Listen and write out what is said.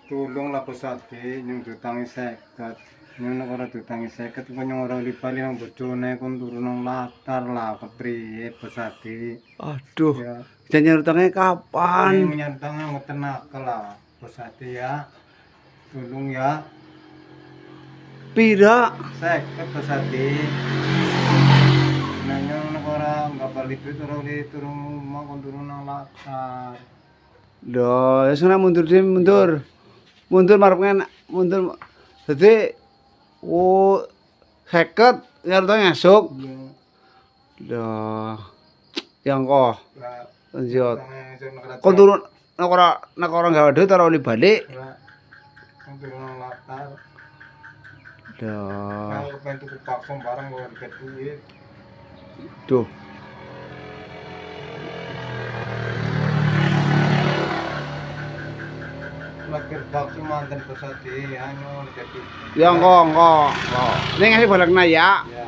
tulung lah pusati yung tutangi seket yung nakara tutangi seket kung yung orang lipali ng bojone kung turun ng latar lah kepriye pusati Aduh, ya jangan utangnya ini kapan? menyantang yang tenaga lah pusati ya tulung ya Pira? seket pusati nah yung nakara nggak balik itu turun rumah kung turun ng latar. Loh, ya sana mundur sih, mundur. Mundur marepnya mundur. Jadi oh 50 nyarutang esuk. Yung Loh. Yang kok lah lanjut. nakara Kok turun nak orang enggak ada taruh di balik. kung turun ng latar. Loh. Kalau pengen tuku paksom barang gua dikit duit. Duh. Lakir bakso mantan pesati anu dikit. Ya engko. Ning ngasih balik na ya. Ya.